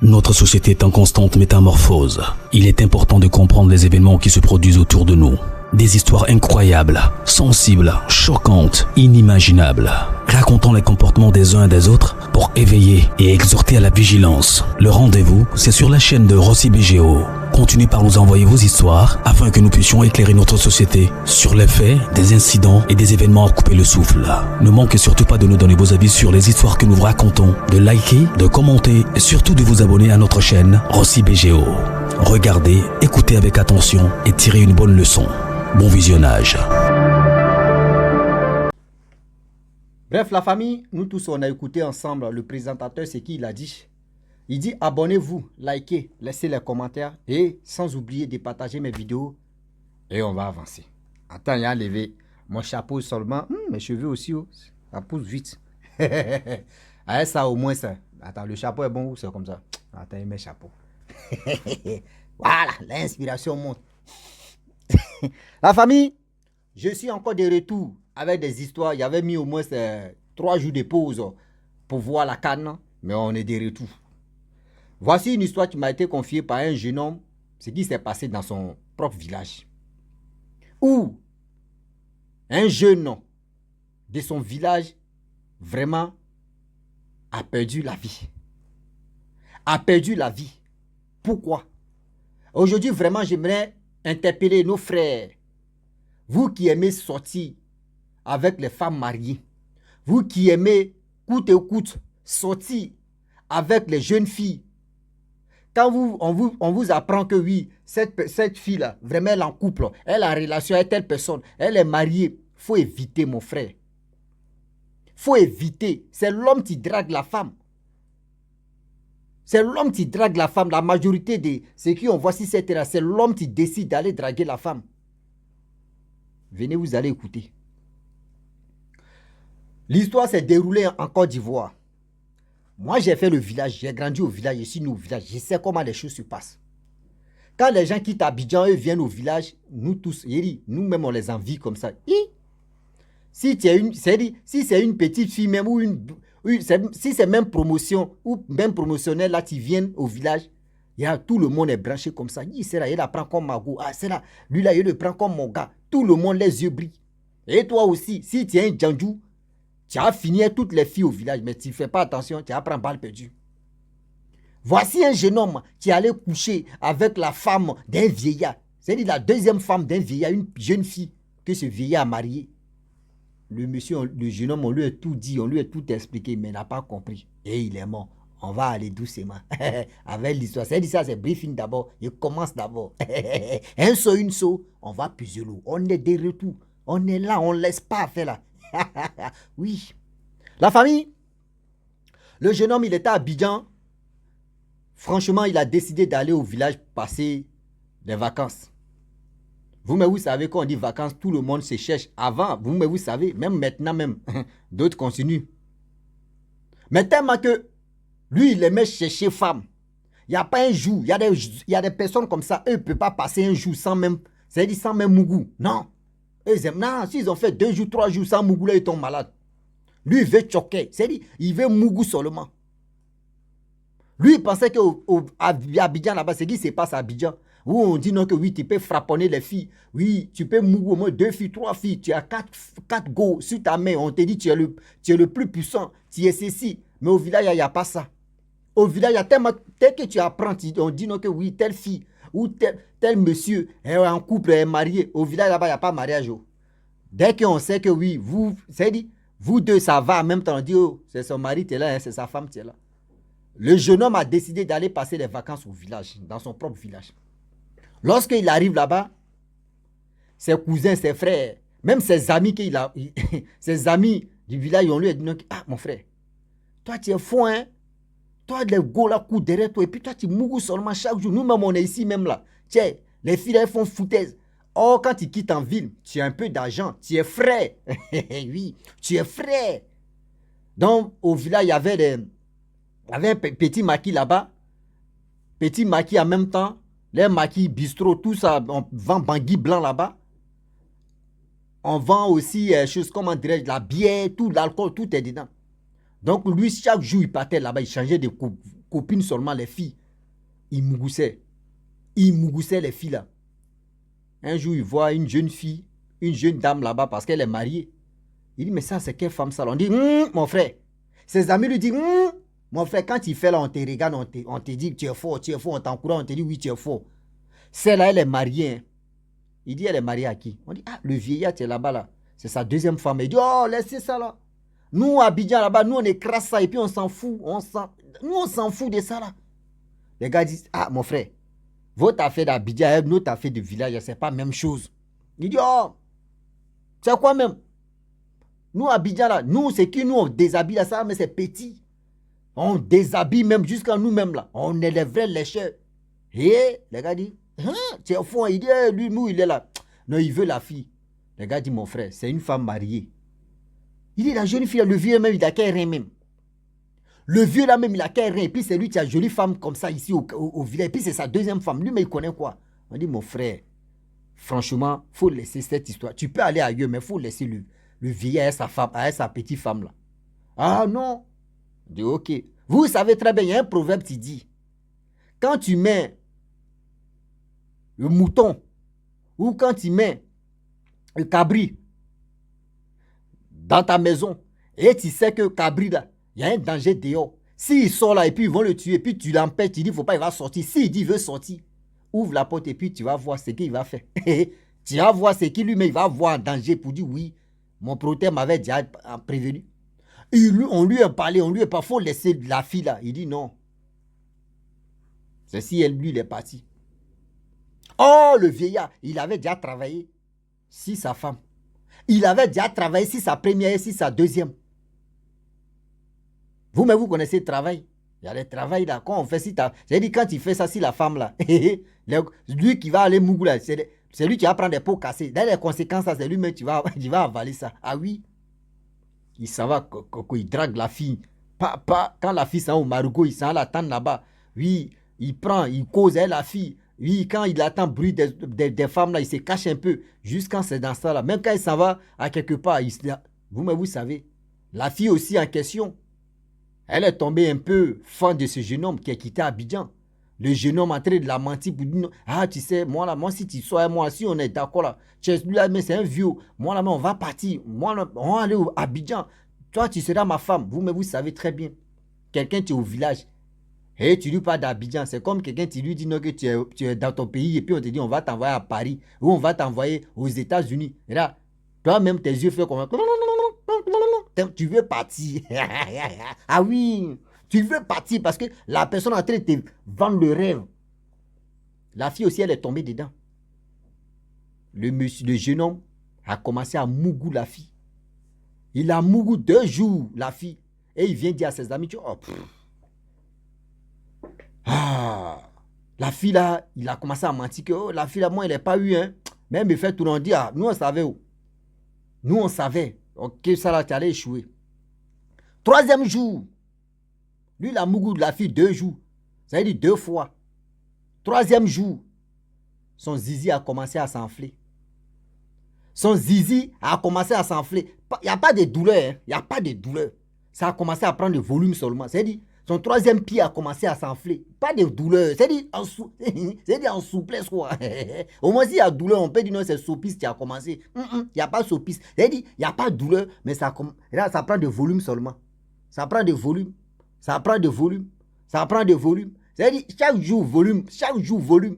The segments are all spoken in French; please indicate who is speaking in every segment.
Speaker 1: Notre société est en constante métamorphose. Il est important de comprendre les événements qui se produisent autour de nous. Des histoires incroyables, sensibles, choquantes, inimaginables. Racontant les comportements des uns et des autres pour éveiller et exhorter à la vigilance. Le rendez-vous, c'est sur la chaîne de Rossi BGO. Continuez par nous envoyer vos histoires afin que nous puissions éclairer notre société sur les faits, des incidents et des événements à couper le souffle. Ne manquez surtout pas de nous donner vos avis sur les histoires que nous vous racontons, de liker, de commenter et surtout de vous abonner à notre chaîne Rossi BGO. Regardez, écoutez avec attention et tirez une bonne leçon. Bon visionnage.
Speaker 2: Bref, la famille, nous tous, on a écouté ensemble le présentateur, c'est qui il a dit. Il dit abonnez-vous, likez, laissez les commentaires et sans oublier de partager mes vidéos et on va avancer. Attends, il a levé mon chapeau seulement. Mes cheveux aussi, oh, ça pousse vite. Ah, ça au moins ça. Attends, le chapeau est bon ou c'est comme ça? Attends, il met chapeau. Voilà, l'inspiration monte. La famille, je suis encore de retour avec des histoires. Il y avait mis au moins 3 jours de pause pour voir la canne, mais on est de retour. Voici une histoire qui m'a été confiée par un jeune homme, ce qui s'est passé dans son propre village. Où un jeune homme de son village vraiment a perdu la vie. A perdu la vie. Pourquoi? Aujourd'hui, vraiment, j'aimerais interpeller nos frères. Vous qui aimez sortir avec les femmes mariées. Vous qui aimez, coûte et coûte, sortir avec les jeunes filles. Quand on vous apprend que oui, cette fille-là, vraiment elle est en couple, elle a une relation avec telle personne, elle est mariée, il faut éviter mon frère. Il faut éviter. C'est l'homme qui drague la femme. C'est l'homme qui drague la femme. La majorité de ceux qui ont voici cette là, c'est l'homme qui décide d'aller draguer la femme. Venez, vous allez écouter. L'histoire s'est déroulée en Côte d'Ivoire. Moi, j'ai fait le village, j'ai grandi au village, je suis né au village, je sais comment les choses se passent. Quand les gens quittent Abidjan, eux viennent au village, nous tous, nous-mêmes, on les envie comme ça. Si c'est une petite fille même, si c'est même promotion, ou même promotionnel, là, qui viennent au village, tout le monde est branché comme ça. C'est là, il la prend comme Mago. Ah, c'est là, lui là, il le prend comme mon gars. Tout le monde, les yeux brillent. Et toi aussi, si tu es un djandjou, tu as fini toutes les filles au village, mais tu ne fais pas attention, tu apprends balle perdue. Voici un jeune homme qui allait coucher avec la femme d'un vieillard. C'est-à-dire la deuxième femme d'un vieillard, une jeune fille que ce vieillard a mariée. Le jeune homme, on lui a tout dit, on lui a tout expliqué, mais il n'a pas compris. Et il est mort. On va aller doucement avec l'histoire. C'est briefing d'abord. Il commence d'abord. Un saut, une saut, on va puiser l'eau. On est de retour. On est là, on ne laisse pas faire là. Oui. La famille, le jeune homme, il était à Abidjan. Franchement, il a décidé d'aller au village passer des vacances. Vous savez, quand on dit vacances, tout le monde se cherche. Avant, vous savez, même maintenant même, d'autres continuent. Mais tellement que lui, il aimait chercher femme. Il n'y a pas un jour, il y a des personnes comme ça, eux ne peuvent pas passer un jour sans même, c'est-à-dire sans même mougou. Non. Non, s'ils ont fait 2 jours, 3 jours sans mougou, là, ils tombent malades. Lui, il veut choquer. C'est-à-dire, il veut mougou seulement. Lui, il pensait qu'à Abidjan, là-bas, c'est ce qui se passe à Abidjan. Où on dit non que oui, tu peux frapponner les filles. Oui, tu peux mougou au moins 2 filles, 3 filles. Tu as 4 go sur ta main. On te dit tu es le plus puissant. Tu es ceci. Mais au village, il n'y a pas ça. Au village, il y a tellement, tel que tu apprends, on dit non que oui, telle fille ou tel monsieur est en couple, est marié. Au village, là-bas, il n'y a pas de mariage. Dès qu'on sait que oui, vous deux, ça va en même temps. On dit, oh, c'est son mari, tu es là, hein, c'est sa femme, tu es là. Le jeune homme a décidé d'aller passer les vacances au village, dans son propre village. Lorsqu'il arrive là-bas, ses cousins, ses frères, même ses amis, ses amis du village, on lui a dit, non, ah, mon frère, toi, tu es fou, hein? Toi, les gars là courent derrière toi. Et puis toi, tu mourras seulement chaque jour. Nous-mêmes, on est ici même là. Tiens, les filles, elles font foutaise. Or, quand tu quittes en ville, tu as un peu d'argent. Tu es frais. Oui, tu es frais. Donc, au village, il y avait un petit maquis là-bas. Petit maquis en même temps. Les maquis bistrot, tout ça. On vend bangui blanc là-bas. On vend aussi, choses, comment dirais-je, la bière, tout l'alcool, tout est dedans. Donc, lui, chaque jour, il partait là-bas, il changeait de coupe. copines seulement, les filles. Il mougousait. Il mougousait les filles là. Un jour, il voit une jeune fille, une jeune dame là-bas parce qu'elle est mariée. Il dit, mais ça, c'est quelle femme ça? On dit, mon frère. Ses amis lui disent, mon frère, quand il fait là, on te regarde, on te dit, tu es fort, on t'encourage, on te dit, oui, tu es fort. Celle-là, elle est mariée. Hein. Il dit, elle est mariée à qui? On dit, ah, le vieillard, tu es là-bas là. C'est sa deuxième femme. Il dit, oh, laissez ça là. Nous, à Abidjan là-bas, nous, on écrase ça et puis on s'en fout. Nous, on s'en fout de ça là. Les gars disent, ah, mon frère, votre affaire d'Abidjan, notre affaire de village, c'est pas la même chose. Il dit, oh, c'est quoi même? Nous, à Abidjan, là, nous, c'est qui nous, on déshabille là, ça, mais c'est petit. On déshabille même jusqu'à nous-mêmes là. On est les vrais lécheurs. Et les gars disent, c'est au fond, il dit, lui, nous, il est là. Non, il veut la fille. Les gars disent, mon frère, c'est une femme mariée. Il dit, la jeune fille, le vieux même, il a qu'un rien même. Le vieux là même, il a qu'un rien. Et puis c'est lui qui a une jolie femme comme ça ici au village. Et puis c'est sa deuxième femme. Lui, mais il connaît quoi? On dit, mon frère, franchement, il faut laisser cette histoire. Tu peux aller ailleurs, mais il faut laisser le vieillard à sa femme, à sa petite femme là. Ah non. On dit, ok. Vous savez très bien, il y a un proverbe qui dit, quand tu mets le mouton ou quand tu mets le cabri dans ta maison et tu sais que le cabri là, il y a un danger dehors. S'il sort là et puis ils vont le tuer, et puis tu l'empêches, tu dis, il ne faut pas, il va sortir. S'il dit, il veut sortir, ouvre la porte et puis tu vas voir ce qu'il va faire. Tu vas voir ce qu'il lui-même, il va voir en danger pour dire, oui, mon protège m'avait déjà prévenu. On lui a parlé, il faut laisser la fille là. Il dit non. C'est si lui, il est parti. Oh, le vieillard, il avait déjà travaillé sur sa femme. Il avait déjà travaillé sur sa première et sur sa deuxième. Vous-même, vous connaissez le travail. Il y a le travail là. Quand on fait si j'ai dit, quand il fait ça, si la femme là, lui qui va aller mougou là, c'est lui qui va prendre des pots cassés. Dans les conséquences, c'est lui-même qui va avaler ça. Ah oui. Il s'en va, il drague la fille. Quand la fille s'en va au marigot, il s'en va l'attendre là-bas. Oui, il prend, il cause avec la fille. Oui, quand il attend le bruit des femmes là, il se cache un peu. Jusqu'à c'est dans ça là. Même quand il s'en va à quelque part, vous savez, la fille aussi en question, elle est tombée un peu fan de ce jeune homme qui a quitté Abidjan. Le jeune homme en train de la mentir pour dire, ah tu sais, moi si tu sois moi, si on est d'accord là, tu es là, mais c'est un vieux, moi là, on va partir, moi là, on va aller à Abidjan, toi tu seras ma femme, vous savez très bien, quelqu'un tu es au village, et tu lui parles d'Abidjan, c'est comme quelqu'un tu lui dis non que tu es dans ton pays, et puis on te dit on va t'envoyer à Paris, ou on va t'envoyer aux États-Unis, et là, toi-même tes yeux font comme tu veux partir, ah oui. Tu veux partir parce que la personne est en train de te vendre le rêve. La fille aussi, elle est tombée dedans. Le jeune homme a commencé à mougou la fille. Il a mougou 2 jours, la fille. Et il vient dire à ses amis, la fille là, il a commencé à mentir que la fille là, moi, elle n'a pas eu. Hein. Même il me fait tout le monde dire, nous on savait où. Nous on savait que ça là, tu allais échouer. 3e jour. Lui, il a mougou de la fille 2 jours. Ça veut dire 2 fois. 3e jour, son zizi a commencé à s'enfler. Son zizi a commencé à s'enfler. Il n'y a pas de douleur. Hein? Il n'y a pas de douleur. Ça a commencé à prendre du volume seulement. C'est-à-dire, son 3e pied a commencé à s'enfler. Pas de douleur. C'est-à-dire, en souplesse, quoi. Au moins, s'il y a douleur, on peut dire non, c'est sopice qui a commencé. Il n'y a pas de sopice. C'est-à-dire, il n'y a pas de douleur, mais ça prend de volume seulement. Ça prend de volume. Ça prend de volume. Ça prend de volume. C'est-à-dire, chaque jour, volume. Chaque jour, volume.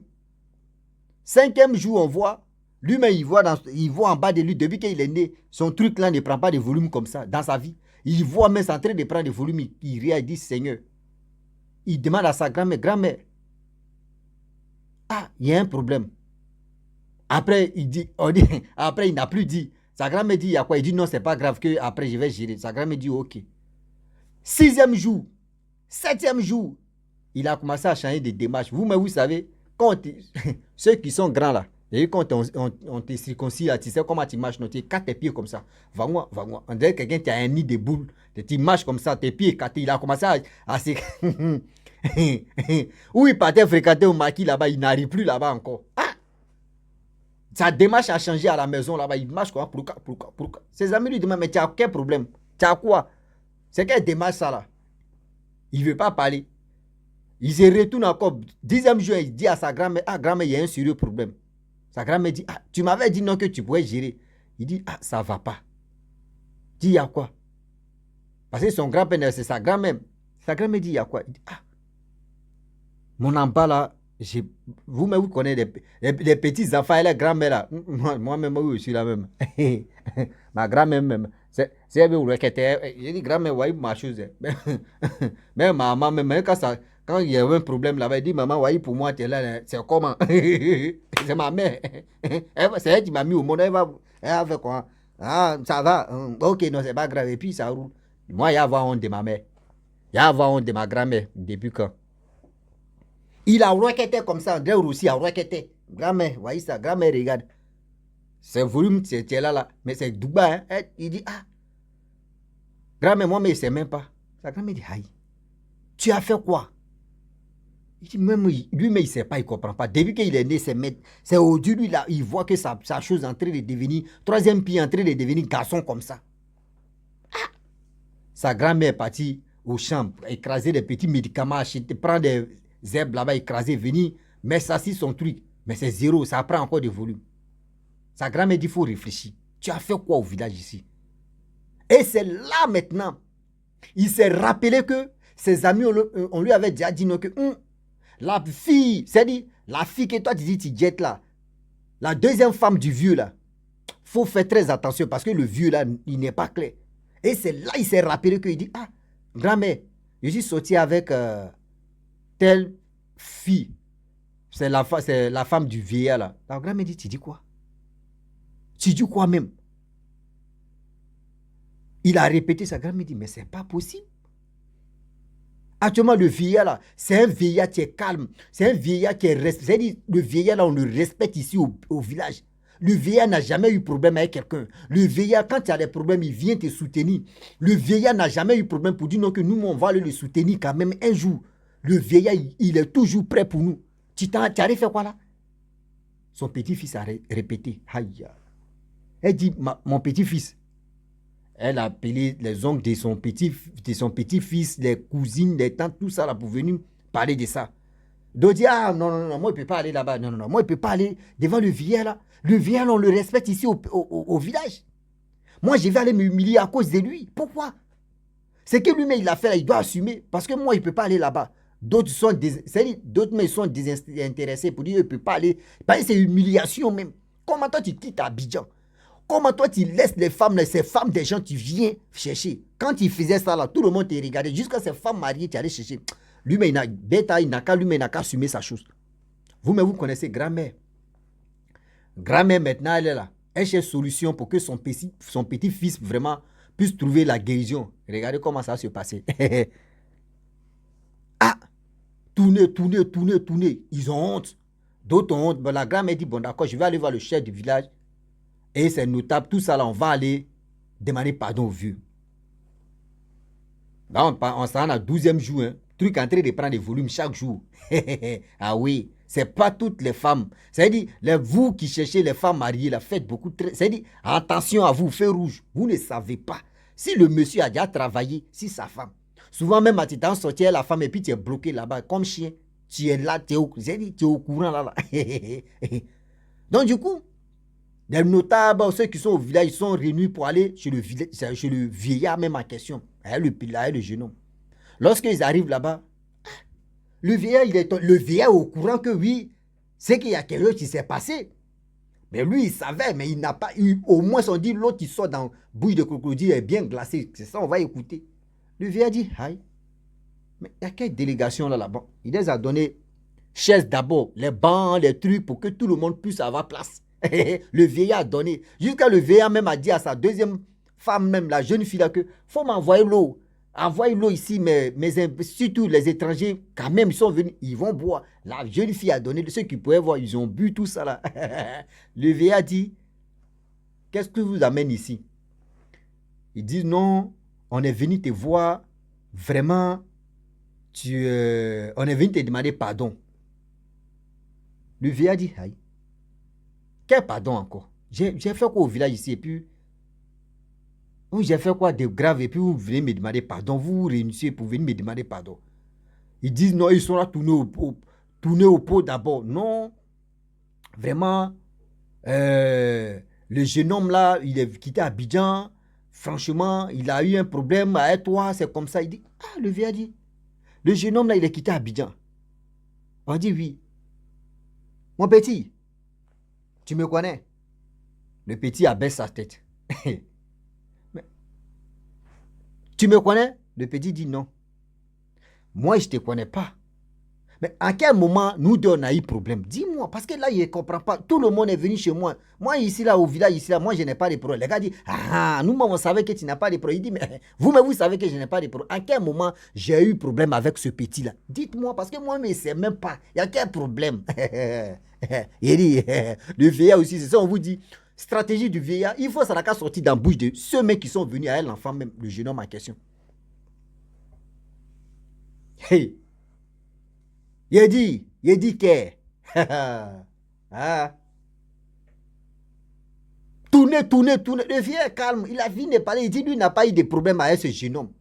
Speaker 2: 5e jour, on voit. Lui-même, il voit en bas de lui, depuis qu'il est né, son truc là ne prend pas de volume comme ça dans sa vie. Il voit même c'est en train de prendre de volume. Il rit, il dit, Seigneur. Il demande à sa grand-mère, ah, il y a un problème. Après, après, il n'a plus dit. Sa grand-mère dit, il y a quoi? Il dit, non, c'est pas grave, que après je vais gérer. Sa grand-mère dit, ok. 6e jour, 7e jour, il a commencé à changer de démarche. Vous, mais vous savez, ceux qui sont grands là, et quand on te circoncis là, tu sais comment tu marches, tu quatre tes pieds comme ça. Va-moi. On dirait quelqu'un qui a un nid de boules. Tu marches comme ça, tes pieds écartés. Il a commencé à se... Où il partait fréquenter au maquis là-bas, il n'arrive plus là-bas encore. Ah! Sa démarche a changé à la maison là-bas. Il marche quoi? Pourquoi? Ses amis lui demandent, mais tu as quel problème? Tu as quoi? C'est quelle démarche ça là? Il ne veut pas parler. Il se retourne encore. 10e jour, il dit à sa grand-mère, ah, grand-mère, il y a un sérieux problème. Sa grand-mère dit, ah, tu m'avais dit non que tu pouvais gérer. Il dit, ah, ça va pas. Il dit, il y a quoi? Parce que son grand-père, c'est sa grand-mère. Sa grand-mère dit, il y a quoi? Il dit, ah, mon emploi là, vous-même, vous connaissez les petits enfants et les grand-mères là. Moi-même, oui, je suis la même. Ma grand-mère même. C'est elle qui était. J'ai dit, grand-mère, voyez ma chose. Mais maman, même quand il y a un problème là-bas, elle dit, maman, voyez pour moi, tu es là, c'est comment? C'est ma mère. C'est elle qui m'a mis au monde. Elle va faire quoi? Ah, ça va. Ok, non, c'est pas grave. Et puis ça roule. Moi, il y a avoir honte de ma mère. Il y a avoir honte de ma grand-mère. Depuis quand? Il a roquetté comme ça, André aussi a roquetté. Grand-mère, voyez ça, grand-mère, regarde. C'est volume, c'est là, mais c'est Dubaï. Hein? Il dit, ah, grand-mère, moi, mais il ne sait même pas. Sa grand-mère dit, aïe, tu as fait quoi? Il dit, même lui-même, il ne sait pas, il ne comprend pas. Depuis qu'il est né, c'est aujourd'hui, là, il voit que sa chose est en train de devenir, troisième pied en train de devenir garçon comme ça. Ah! Sa grand-mère est partie au champ, écraser des petits médicaments, acheter, prendre des herbes là-bas, écraser, venir, mettre ça sur son truc. Mais c'est zéro, ça prend encore de volume. Sa grand-mère dit, il faut réfléchir. Tu as fait quoi au village ici? Et c'est là maintenant, il s'est rappelé que ses amis, on lui avait déjà dit non, que la fille, c'est-à-dire la fille que toi tu dis tu jettes là, la deuxième femme du vieux là, faut faire très attention parce que le vieux là, il n'est pas clair. Et c'est là il s'est rappelé qu'il dit, ah, grand-mère, je suis sorti avec telle fille, c'est la femme du vieillard là. La grand-mère dit, tu dis quoi? Tu dis quoi même? Il a répété, sa grand-mère dit, mais c'est pas possible. Actuellement, le vieillard là, c'est un vieillard qui est calme, c'est un vieillard qui est respecté. C'est-à-dire, le vieillard là, on le respecte ici au village. Le vieillard n'a jamais eu problème avec quelqu'un. Le vieillard, quand il y a des problèmes, il vient te soutenir. Le vieillard n'a jamais eu problème pour dire non, que nous, on va aller le soutenir quand même un jour. Le vieillard, il est toujours prêt pour nous. Tu arrives fait quoi là? Son petit-fils a répété. Aïe. Elle dit, mon petit-fils. Elle a appelé les oncles de son petit-fils, les cousines, les tantes, tout ça là pour venir parler de ça. Donc dit, ah non, moi je ne peux pas aller là-bas. Non, moi je ne peux pas aller devant le vieillard là. Le vieillard, on le respecte ici au village. Moi je vais aller m'humilier à cause de lui. Pourquoi? C'est que lui-même il l'a fait là, il doit assumer. Parce que moi je ne peux pas aller là-bas. D'autres sont désintéressés pour dire, je ne peux pas aller. Parce que c'est humiliation même. Comment toi tu quittes Abidjan? Comment toi tu laisses les femmes, ces femmes des gens, tu viens chercher? Quand il faisait ça là, tout le monde te regardait. Jusqu'à ces femmes mariées, tu allais chercher. Lui-même, il n'a qu'à assumer sa chose. Vous-même, vous connaissez grand-mère. Grand-mère, maintenant, elle est là. Elle cherche solution pour que son petit-fils vraiment puisse trouver la guérison. Regardez comment ça se passait. Ah! Tournez. Ils ont honte. D'autres ont honte. Bon, la grand-mère dit, bon d'accord, je vais aller voir le chef du village. Et c'est notable, tout ça là, on va aller demander pardon au vieux. Là, on s'en a 12e jour, hein. Truc en train de prendre des volumes chaque jour. Ah oui, c'est pas toutes les femmes. C'est-à-dire, vous qui cherchez les femmes mariées, là, faites beaucoup de... C'est-à-dire, attention à vous, feu rouge. Vous ne savez pas. Si le monsieur a déjà travaillé, si sa femme. Souvent même, tu t'en sorti la femme et puis tu es bloqué là-bas comme chien. Tu es là, tu es au courant là. Donc du coup, les notables, ceux qui sont au village, ils sont réunis pour aller chez le vieillard même en question. Le jeune homme. Lorsqu'ils arrivent là-bas, le vieillard est au courant que oui, c'est qu'il y a quelque chose qui s'est passé. Mais lui, il savait, mais il n'a pas eu. Au moins, on dit l'autre qui sort dans bouille de crocodile est bien glacé. C'est ça, on va écouter. Le vieillard dit, aïe, mais il y a quelle délégation là-bas? Il les a donné chaises d'abord, les bancs, les trucs pour que tout le monde puisse avoir place. Le vieillard a donné. Jusqu'à le vieillard même a dit à sa deuxième femme, même la jeune fille là, que faut m'envoyer l'eau. Envoyez l'eau ici, mais surtout les étrangers, quand même, ils sont venus, ils vont boire. La jeune fille a donné, ceux qui pouvaient voir, ils ont bu tout ça là. Le vieillard dit, qu'est-ce que vous amène ici? Il dit, non, on est venu te voir, vraiment, on est venu te demander pardon. Le vieillard dit, aïe. Quel pardon encore? J'ai fait quoi au village ici et puis j'ai fait quoi de grave et puis vous venez me demander pardon, vous vous réunissez pour venir me demander pardon. Ils disent non, ils sont là tournés au pot d'abord. Non, vraiment, le jeune homme là, il est quitté Abidjan. Franchement, il a eu un problème avec toi, c'est comme ça. Il dit, ah, le vieux a dit, le jeune homme là, il est quitté Abidjan. On dit oui. Mon petit, tu me connais? Le petit abaisse sa tête. Mais, tu me connais? Le petit dit non. Moi, je ne te connais pas. Mais à quel moment nous deux on a eu problème? Dis-moi, parce que là, il ne comprend pas. Tout le monde est venu chez moi. Moi, ici, là, au village, ici, là, moi, je n'ai pas de problème. Les gars disent, ah, nous, on savait que tu n'as pas de problème. Il dit, mais vous savez que je n'ai pas de problème. À quel moment j'ai eu problème avec ce petit-là? Dites-moi, parce que moi, je ne sais même pas. Il y a quel problème? Il dit, le vieillard aussi, c'est ça, on vous dit. Stratégie du vieillard, il faut ça n'a qu'à sortir dans la bouche de ceux mecs qui sont venus à l'enfant, même le jeune homme en question. Hey! Il dit que. Ah. Tournez. Le vieux est calme. Il a fini de parler. Il dit lui n'a pas eu de problème avec ce jeune homme.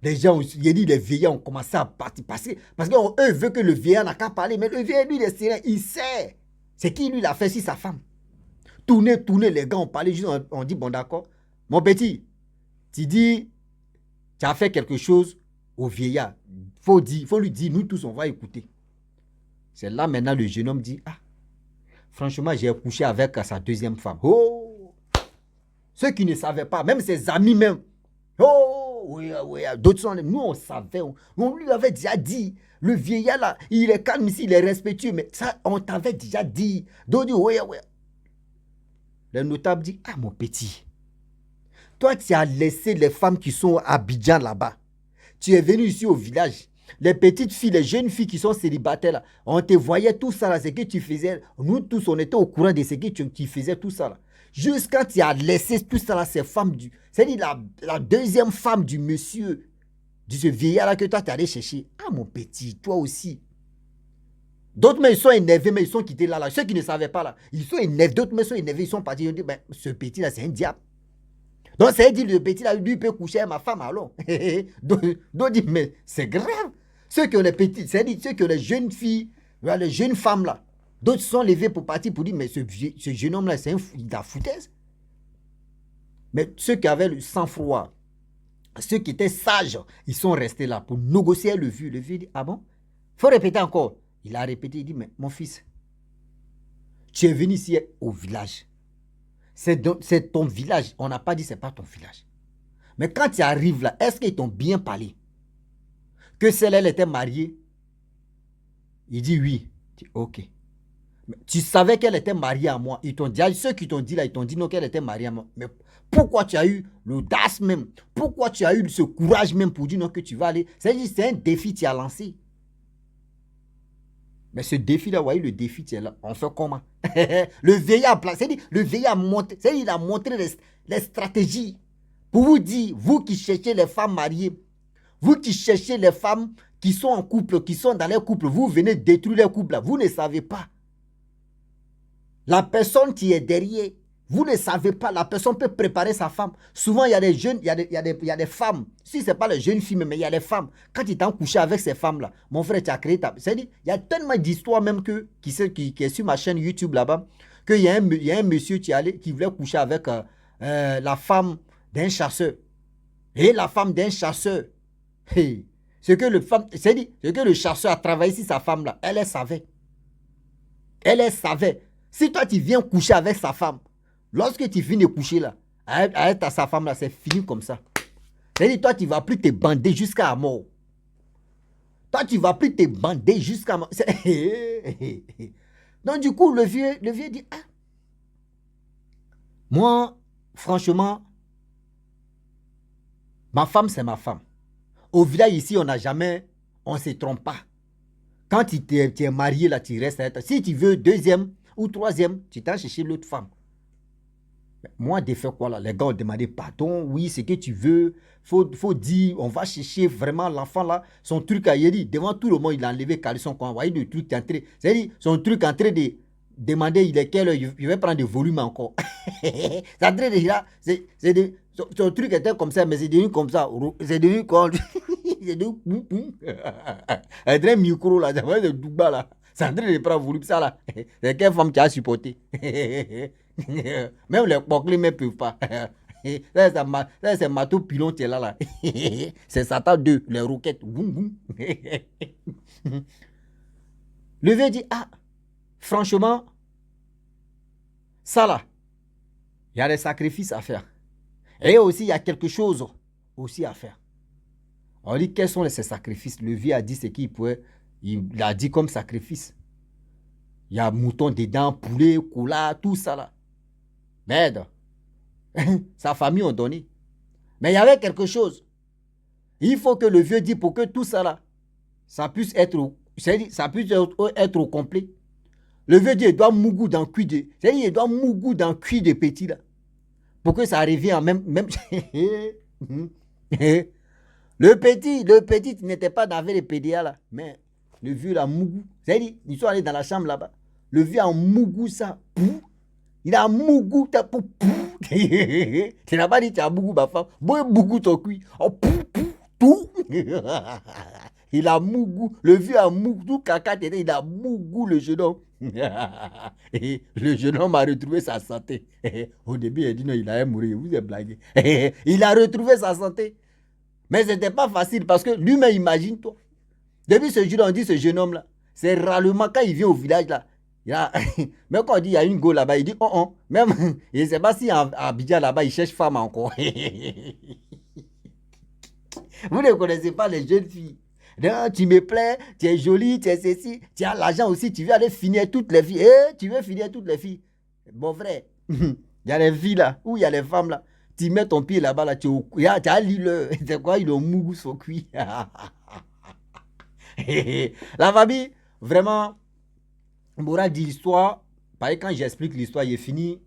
Speaker 2: Les gens, il dit les vieillards ont commencé à partir. Parce qu'eux veulent que le vieillard n'a qu'à parler. Mais le vieillard, lui, il est serein. Il sait. C'est qui lui l'a fait si sa femme. Tournez, les gars ont parlé. On dit bon d'accord. Mon petit, tu dis, tu as fait quelque chose au vieillard. Faut lui dire, nous tous, on va écouter. C'est là maintenant le jeune homme dit, ah, franchement, j'ai couché avec sa deuxième femme. Oh! Ceux qui ne savaient pas, même ses amis même. Oh! Oui, d'autres sont, nous on savait, on lui avait déjà dit. Le vieillard là, il est calme ici, il est respectueux, mais ça, on t'avait déjà dit. Donc, oui. Le notable dit, ah mon petit, toi tu as laissé les femmes qui sont à Abidjan là-bas. Tu es venu ici au village. Les petites filles, les jeunes filles qui sont célibataires, là, on te voyait tout ça, là, ce que tu faisais. Nous tous, on était au courant de ce que tu faisais, tout ça. Là. Jusqu'à tu as laissé tout ça, là, ces femmes, c'est-à-dire la deuxième femme du monsieur, de ce vieillard-là que toi, tu allé chercher. Ah, mon petit, toi aussi. D'autres, mais ils sont énervés, mais ils sont quittés là. Ceux qui ne savaient pas, là, ils sont énervés. D'autres, mais ils sont énervés, ils sont partis. Ils ont dit, ben, ce petit-là, c'est un diable. Donc, ça veut dire le petit là, lui, peut coucher avec ma femme, alors. donc, dit, mais c'est grave. Ceux qui ont les petites, c'est-à-dire ceux qui ont les jeunes filles, les jeunes femmes là, d'autres sont levés pour partir pour dire, mais ce jeune homme là, c'est de la foutaise. Mais ceux qui avaient le sang-froid, ceux qui étaient sages, ils sont restés là pour négocier le vieux. Le vieux dit, ah bon? Il faut répéter encore. Il a répété, il dit, mais mon fils, tu es venu ici au village. C'est ton village. On n'a pas dit c'est pas ton village. Mais quand tu arrives là, est-ce qu'ils t'ont bien parlé? Que celle, elle était mariée? Il dit oui. Il dit ok. Mais tu savais qu'elle était mariée à moi. Ils t'ont dit, ceux qui t'ont dit là, ils t'ont dit non qu'elle était mariée à moi. Mais pourquoi tu as eu l'audace même? Pourquoi tu as eu ce courage même pour dire non que tu vas aller? C'est un défi que tu as lancé. Mais ce défi-là, vous voyez, le défi, tu es là. On fait comment? Le vieillard, c'est-à-dire, le vieillard monté, c'est-à-dire, il a montré les stratégies pour vous dire, vous qui cherchez les femmes mariées, vous qui cherchez les femmes qui sont en couple, qui sont dans leur couple, vous venez détruire leur couple, là. Vous ne savez pas. La personne qui est derrière, vous ne savez pas, la personne peut préparer sa femme. Souvent, il y a des jeunes, il y a des femmes. Si ce n'est pas les jeunes filles, mais il y a des femmes. Quand ils t'ont couché avec ces femmes-là, mon frère, tu as créé ta... C'est-à-dire, il y a tellement d'histoires même qui est sur ma chaîne YouTube là-bas, qu'il y a un monsieur qui voulait coucher avec la femme d'un chasseur. Et la femme d'un chasseur, hey, ce que le chasseur a travaillé sur sa femme-là, elle savait. Elle savait. Si toi, tu viens coucher avec sa femme, lorsque tu finis de coucher là, avec sa femme là, c'est fini comme ça. C'est-à-dire, toi, tu ne vas plus te bander jusqu'à la mort. Toi, tu ne vas plus te bander jusqu'à la mort. Donc, du coup, le vieux dit, ah, moi, franchement, ma femme, c'est ma femme. Au village ici, on ne se trompe pas. Quand tu es marié là, tu restes avec toi. Si tu veux deuxième ou troisième, tu t'en cherches l'autre femme. Moi, de faire quoi là? Les gars ont demandé pardon, oui, c'est que tu veux. Faut dire, on va chercher vraiment l'enfant là. Son truc a dit, devant tout le monde, il a enlevé caleçon. Vous voyez le truc entré. C'est-à-dire, son truc entré de demander il est quelle heure, je vais prendre du volume encore. Sandrine déjà, son truc était comme ça, mais c'est devenu comme ça. C'est devenu comme... c'est devenu... Un vrai micro là, ça va être douba là. Sandrine prend volume ça là. C'est quelle femme qui a supporté. Même les poclés ne peuvent pas. C'est Mato Pilon qui est là. C'est Satan 2, les roquettes. Le vieux dit, ah, franchement, ça là, il y a des sacrifices à faire. Et aussi, il y a quelque chose aussi à faire. On dit, quels sont ces sacrifices? Le vieux a dit ce qu'il pouvait. Il a dit comme sacrifice. Il y a mouton dedans, poulet, cola, tout ça là. Merde. Sa famille ont donné. Mais il y avait quelque chose. Il faut que le vieux dit pour que tout ça là, ça puisse être au complet. Le vieux dit, il doit mougou dans le cul de... C'est-à-dire, il doit mougou dans le cul de petit là. Pour que ça revienne en même... le petit n'était pas dans les PDA là. Mais le vieux là, mougou. C'est-à-dire, ils sont allés dans la chambre là-bas. Le vieux a mougou ça. Il a mougou ta pou. Tu n'as pas dit tu as mougou ma femme. Moi, mougou ton cul. Oh, tout. Il a mougou. Le vieux a mougou. Caca, il a mougou le jeune homme. Et le jeune homme a retrouvé sa santé. Au début, il a dit non, il allait mourir. Vous êtes blagué. Il a retrouvé sa santé. Mais ce n'était pas facile parce que lui-même, imagine-toi. Depuis ce jour, on dit ce jeune homme-là, c'est rarement quand il vient au village là. Même quand on dit il y a une go là-bas, il dit oh. Même, je ne sais pas si à Abidjan là-bas, il cherche femme encore. Vous ne connaissez pas les jeunes filles. Non, tu me plais, tu es jolie, tu es ceci, tu as l'argent aussi, tu veux aller finir toutes les filles. Tu veux finir toutes les filles. Bon frère, il y a les filles là, où il y a les femmes là. Tu mets ton pied là-bas, là, tu as l'île. C'est quoi, il a mougou son cuit. La famille, vraiment, Moura dit l'histoire. Pareil, quand j'explique l'histoire, il est fini.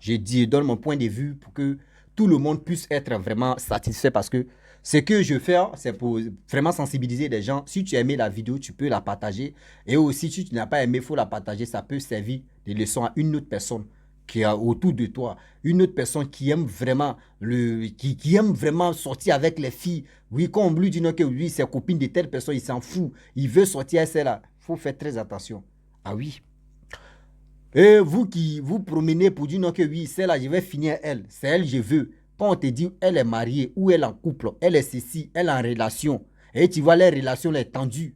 Speaker 2: Je donne mon point de vue pour que tout le monde puisse être vraiment satisfait parce que ce que je fais, c'est pour vraiment sensibiliser les gens. Si tu as aimé la vidéo, tu peux la partager. Et aussi, si tu n'as pas aimé, il faut la partager. Ça peut servir de leçon à une autre personne qui est autour de toi. Une autre personne qui aime vraiment, qui aime vraiment sortir avec les filles. Oui, quand on lui dit non, que lui, c'est copine de telle personne, il s'en fout. Il veut sortir avec celle-là. Il faut faire très attention. Ah oui. Et vous qui vous promenez pour dire non, que oui, celle-là, je vais finir elle. C'est elle, je veux. Quand on te dit, elle est mariée ou elle est en couple, elle est ceci, elle est en relation, et tu vois les relations, les tendues,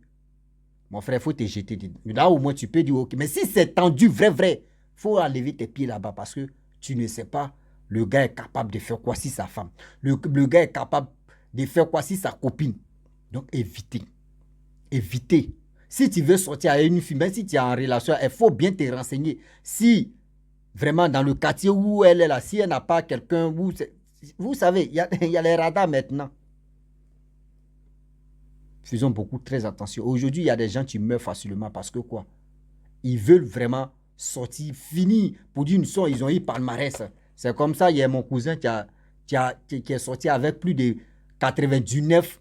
Speaker 2: mon frère, il faut te jeter. Là, au moins, tu peux dire, ok, mais si c'est tendu, vrai, il faut enlever tes pieds là-bas parce que tu ne sais pas, le gars est capable de faire quoi si sa femme. Le gars est capable de faire quoi si sa copine. Donc, évitez. Évitez. Si tu veux sortir avec une fille, même si tu es en relation, il faut bien te renseigner. Si, vraiment, dans le quartier où elle est là, si elle n'a pas quelqu'un, vous savez, il y a les radars maintenant. Faisons beaucoup très attention. Aujourd'hui, il y a des gens qui meurent facilement parce que quoi? Ils veulent vraiment sortir, finir pour dire une son, ils ont eu palmarès. C'est comme ça, il y a mon cousin qui est sorti avec plus de 99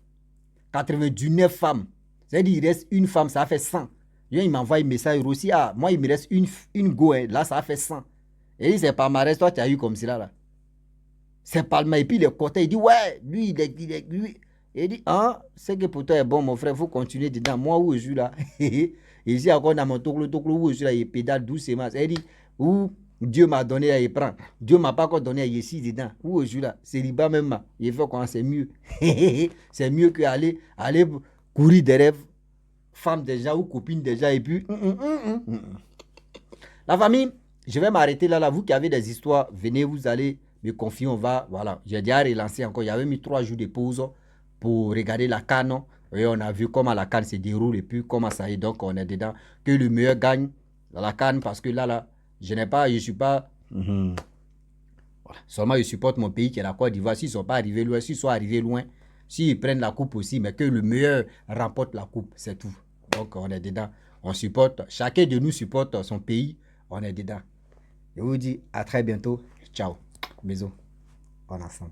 Speaker 2: femmes. C'est-à-dire, il reste une femme, ça fait 100. Il m'envoie un message aussi, ah, moi, il me reste une go, là, ça fait 100. Et il c'est palmarès, toi, tu as eu comme cela, là. C'est palmarès. Et puis, le côté, il dit, ouais, lui. Il dit, ah, c'est que pour toi est bon, mon frère, il faut continuer dedans. Moi, où je suis là? Ici, encore dans mon toclo, où je suis là, il pédale doucement. Il dit, où Dieu m'a donné, il prend. Dieu m'a pas encore donné, il est ici dedans. Où je suis là? C'est libre même. Il fait quoi? C'est mieux. C'est mieux qu'aller courir derrière femme déjà ou copine déjà. Et puis, La famille, je vais m'arrêter là. Vous qui avez des histoires, venez, vous allez me confier. On va, voilà. J'ai déjà relancé encore. Il y avait mis 3 jours de pause pour regarder la CAN. Et on a vu comment la CAN se déroule et puis comment ça est. Donc, on est dedans. Que le meilleur gagne dans la CAN parce que là, je ne suis pas... Voilà. Seulement, je supporte mon pays qui est la Côte d'Ivoire. S'ils ne sont pas arrivés loin, s'ils sont arrivés loin, s'ils prennent la coupe aussi, mais que le meilleur remporte la coupe, c'est tout. Donc, on est dedans. On supporte, chacun de nous supporte son pays. On est dedans. Je vous dis à très bientôt. Ciao. Bisous. On est ensemble.